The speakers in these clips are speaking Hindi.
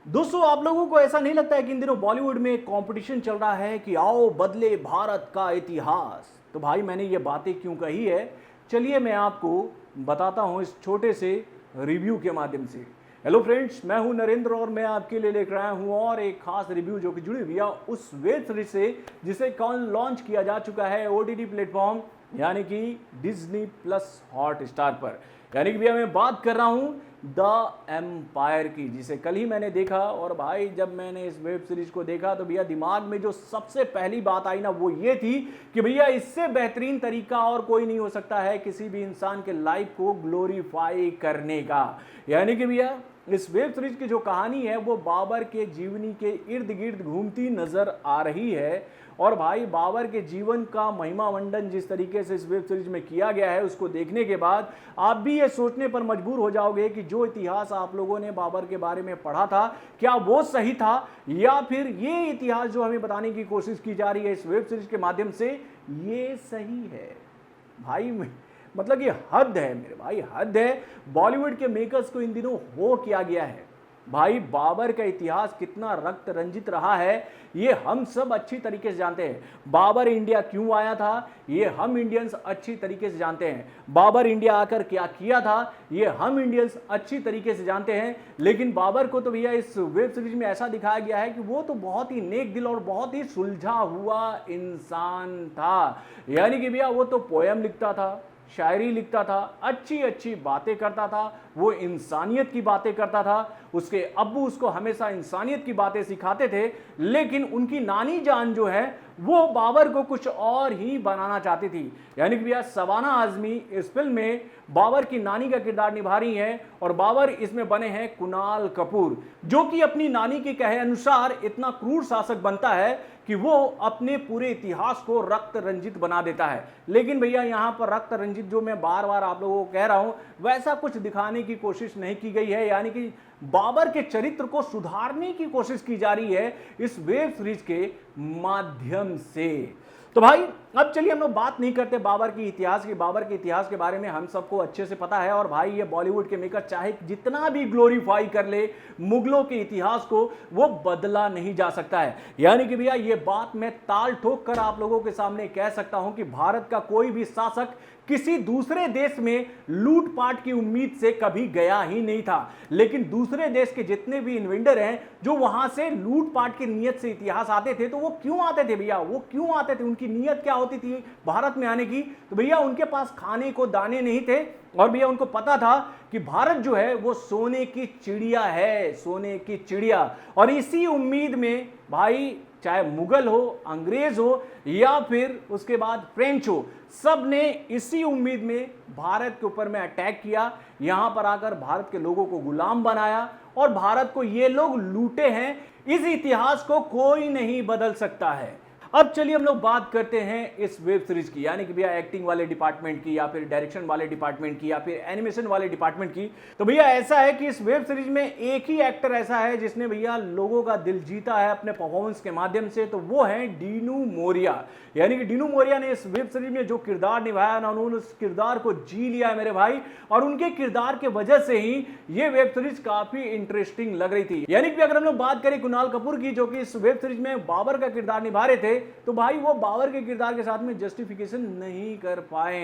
दोस्तों, आप लोगों को ऐसा नहीं लगता है कि इन दिनों बॉलीवुड में एक कंपटीशन चल रहा है कि आओ बदले भारत का इतिहास। तो भाई मैंने ये बातें क्यों कही है, चलिए मैं आपको बताता हूं इस छोटे से रिव्यू के माध्यम से। हेलो फ्रेंड्स, मैं हूं नरेंद्र और मैं आपके लिए लेकर आया हूं और एक खास रिव्यू जो कि जुड़ी हुई है उस वेब सीरीज से जिसे कल लॉन्च किया जा चुका है ओटीटी प्लेटफॉर्म यानी कि डिज्नी प्लस हॉटस्टार पर। यानी कि भैया मैं बात कर रहा हूं द एम्पायर की, जिसे कल ही मैंने देखा। और भाई जब मैंने इस वेब सीरीज को देखा तो भैया दिमाग में जो सबसे पहली बात आई ना वो ये थी कि भैया इससे बेहतरीन तरीका और कोई नहीं हो सकता है किसी भी इंसान के लाइफ को ग्लोरीफाई करने का। यानी कि भैया इस वेब सीरीज की जो कहानी है वो बाबर के जीवनी के इर्द गिर्द घूमती नजर आ रही है। और भाई बाबर के जीवन का महिमा मंडन जिस तरीके से इस वेब सीरीज में किया गया है उसको देखने के बाद आप भी ये सोचने पर मजबूर हो जाओगे कि जो इतिहास आप लोगों ने बाबर के बारे में पढ़ा था क्या वो सही था, या फिर ये इतिहास जो हमें बताने की कोशिश की जा रही है इस वेब सीरीज के माध्यम से ये सही है। भाई मतलब ये हद है मेरे भाई, हद है। बॉलीवुड के मेकर्स को इन दिनों हो किया गया है। भाई बाबर का इतिहास कितना रक्त रंजित रहा है ये हम सब अच्छी तरीके से जानते हैं। बाबर इंडिया क्यों आया था ये हम इंडियंस अच्छी तरीके से जानते हैं। बाबर इंडिया आकर क्या किया था ये हम इंडियंस अच्छी तरीके से जानते हैं। लेकिन बाबर को तो भैया इस वेब सीरीज में ऐसा दिखाया गया है कि वो तो बहुत ही नेक दिल और बहुत ही सुलझा हुआ इंसान था। यानी कि भैया वो तो पोयम लिखता था, शायरी लिखता था, अच्छी अच्छी बातें करता था, वो इंसानियत की बातें करता था। उसके अब्बू उसको हमेशा इंसानियत की बातें सिखाते थे। लेकिन उनकी नानी जान जो है वो बाबर को कुछ और ही बनाना चाहती थी। यानी कि भैया शबाना आजमी इस फिल्म में बाबर की नानी का किरदार निभा रही हैं और बाबर इसमें बने हैं कुणाल कपूर, जो कि अपनी नानी के कहे अनुसार इतना क्रूर शासक बनता है कि वो अपने पूरे इतिहास को रक्त रंजित बना देता है। लेकिन भैया यहाँ पर रक्त रंजित जो मैं बार बार आप लोगों को कह रहा हूं वैसा कुछ दिखाने की कोशिश नहीं की गई है। यानी कि बाबर के चरित्र को सुधारने की कोशिश की जा रही है इस वेब सीरीज के माध्यम से। तो भाई अब चलिए हम लोग बात नहीं करते बाबर की इतिहास की। बाबर के इतिहास के बारे में हम सबको अच्छे से पता है। और भाई ये बॉलीवुड के मेकर चाहे जितना भी ग्लोरीफाई कर ले मुगलों के इतिहास को वो बदला नहीं जा सकता है। यानी कि भैया ये बात मैं ताल ठोक कर आप लोगों के सामने कह सकता हूं कि भारत का कोई भी शासक किसी दूसरे देश में लूटपाट की उम्मीद से कभी गया ही नहीं था। लेकिन दूसरे देश के जितने भी इन्वेंडर हैं जो वहां से लूटपाट की नीयत से इतिहास आते थे तो वो क्यों आते थे भैया, वो क्यों आते थे, उनकी नीयत क्या होती थी भारत में आने की? तो भैया उनके पास खाने को दाने नहीं थे और भैया उनको पता था कि भारत जो है वो सोने की चिड़िया है, सोने की चिड़िया। और इसी उम्मीद में भाई चाहे मुगल हो, अंग्रेज हो या फिर उसके बाद फ्रेंच हो, सब ने इसी उम्मीद में भारत के ऊपर में अटैक किया। यहां पर आकर भारत के लोगों को गुलाम बनाया और भारत को ये लोग लूटे हैं। इस इतिहास को कोई नहीं बदल सकता है। अब चलिए हम लोग बात करते हैं इस वेब सीरीज की, यानी कि भैया एक्टिंग वाले डिपार्टमेंट की या फिर डायरेक्शन वाले डिपार्टमेंट की या फिर एनिमेशन वाले डिपार्टमेंट की। तो भैया ऐसा है कि इस वेब सीरीज में एक ही एक्टर ऐसा है जिसने भैया लोगों का दिल जीता है अपने परफॉर्मेंस के माध्यम से, तो वो है डीनू मोरिया। यानी कि डीनू मोरिया ने इस वेब सीरीज में जो किरदार निभाया ना उन्होंने उस किरदार को जी लिया है मेरे भाई। और उनके किरदार के वजह से ही ये वेब सीरीज काफी इंटरेस्टिंग लग रही थी। यानी कि अगर हम लोग बात करें कुणाल कपूर की जो कि इस वेब सीरीज में बाबर का किरदार निभा रहे थे, तो भाई वो बाबर के किरदार के साथ में जस्टिफिकेशन नहीं कर पाए।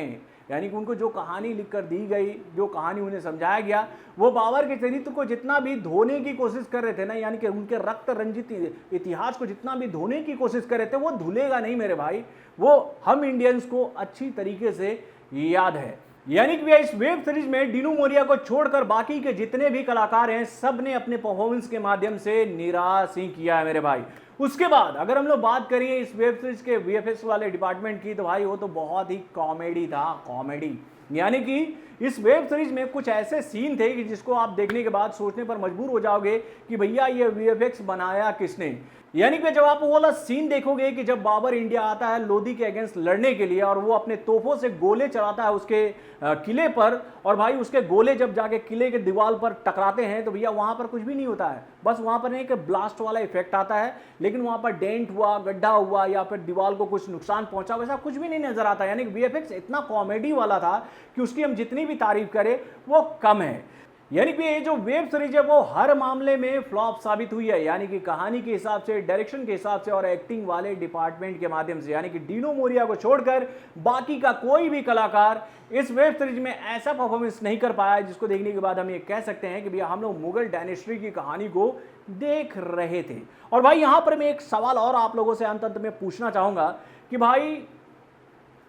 यानी कि उनको जो कहानी लिखकर दी गई, जो कहानी उन्हें समझाया गया, वो बाबर के चरित्र को जितना भी धोने की कोशिश कर रहे थे ना, यानी कि उनके रक्त रंजित इतिहास को जितना भी धोने की कोशिश कर रहे थे वो धुलेगा नहीं मेरे भाई। वो हम इंडियंस को अच्छी तरीके से याद है। यानी कि इस वेब सीरीज में डीनू मोरिया को छोड़कर बाकी के जितने भी कलाकार हैं सब ने अपने परफॉर्मेंस के माध्यम से निराश ही किया है मेरे भाई। उसके बाद अगर हम लोग बात करें इस वेब सीरीज के वीएफएक्स वाले डिपार्टमेंट की, तो भाई वो तो बहुत ही कॉमेडी था, कॉमेडी। यानी कि इस वेब सीरीज में कुछ ऐसे सीन थे कि जिसको आप देखने के बाद सोचने पर मजबूर हो जाओगे कि भैया ये वीएफएक्स बनाया किसने। यानी कि जब आप वो वाला सीन देखोगे कि जब बाबर इंडिया आता है लोधी के अगेंस्ट लड़ने के लिए और वो अपने तोपों से गोले चलाता है उसके किले पर, और भाई उसके गोले जब जाके किले के दीवार पर टकराते हैं तो भैया वहां पर कुछ भी नहीं होता है, बस वहां पर एक ब्लास्ट वाला इफेक्ट आता है। लेकिन वहां पर डेंट हुआ, गड्ढा हुआ या फिर दीवार को कुछ नुकसान पहुंचा वैसा कुछ भी नहीं नजर आता। यानी कि वीएफएक्स इतना कॉमेडी वाला था कि उसकी हम जितनी भी तारीफ करें वो कम है। यानी कि ये जो वेब सीरीज है वो हर मामले में फ्लॉप साबित हुई है, यानी कि कहानी के हिसाब से, डायरेक्शन के हिसाब से और एक्टिंग वाले डिपार्टमेंट के माध्यम से, यानी कि डीनो मोरिया को छोड़कर बाकी का कोई भी कलाकार इस वेब सीरीज में ऐसा परफॉर्मेंस नहीं कर पाया जिसको देखने के बाद हम ये कह सकते हैं कि भैया हम लोग मुगल डायनेस्टी की कहानी को देख रहे थे। और भाई यहां पर मैं एक सवाल और आप लोगों से अंत में पूछना चाहूंगा कि भाई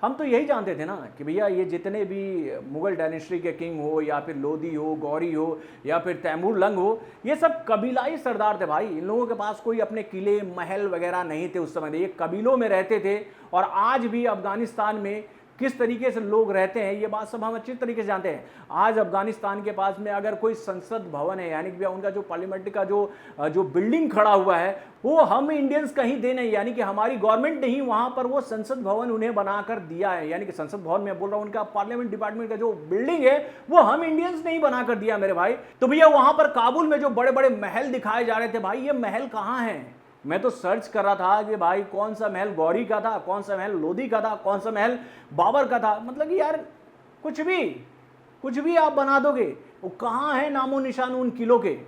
हम तो यही जानते थे ना कि भैया ये जितने भी मुगल डायनेस्टी के किंग हो या फिर लोदी हो, गौरी हो या फिर तैमूर लंग हो, ये सब कबीलाई सरदार थे भाई। इन लोगों के पास कोई अपने किले महल वगैरह नहीं थे उस समय, ये कबीलों में रहते थे। और आज भी अफगानिस्तान में किस तरीके से लोग रहते हैं ये बात सब हम अच्छी तरीके से जानते हैं। आज अफगानिस्तान के पास में अगर कोई संसद भवन है, यानी कि उनका जो पार्लियामेंट का जो बिल्डिंग खड़ा हुआ है वो हम इंडियंस कहीं दे नहीं, यानी कि हमारी गवर्नमेंट ने ही वहां पर वो संसद भवन उन्हें बनाकर दिया है। यानी कि संसद भवन में बोल रहा हूं, उनका पार्लियामेंट डिपार्टमेंट का जो बिल्डिंग है वो हम इंडियंस ने ही बनाकर दिया मेरे भाई। तो भैया वहां पर काबुल में जो बड़े बड़े महल दिखाए जा रहे थे भाई, ये महल कहां है? मैं तो सर्च कर रहा था कि भाई कौन सा महल गौरी का था, कौन सा महल लोधी का था, कौन सा महल बाबर का था। मतलब कि यार कुछ भी आप बना दोगे, वो कहाँ है नामो निशान उन किलों के।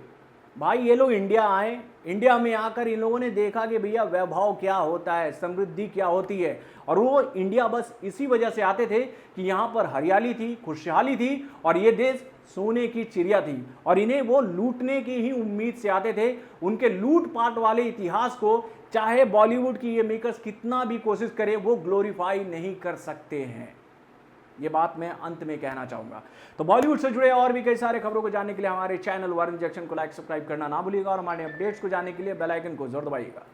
भाई ये लोग इंडिया आए, इंडिया में आकर इन लोगों ने देखा कि भैया वैभव क्या होता है, समृद्धि क्या होती है। और वो इंडिया बस इसी वजह से आते थे कि यहाँ पर हरियाली थी, खुशहाली थी और ये देश सोने की चिड़िया थी। और इन्हें वो लूटने की ही उम्मीद से आते थे। उनके लूटपाट वाले इतिहास को चाहे बॉलीवुड की ये मेकर्स कितना भी कोशिश करें वो ग्लोरीफाई नहीं कर सकते हैं। ये बात मैं अंत में कहना चाहूंगा। तो बॉलीवुड से जुड़े और भी कई सारे खबरों को जानने के लिए हमारे चैनल वारुण जंक्शन को लाइक सब्सक्राइब करना ना भूलिएगा और हमारे अपडेट्स को जानने के लिए बेल आइकन को जरूर दबाइएगा।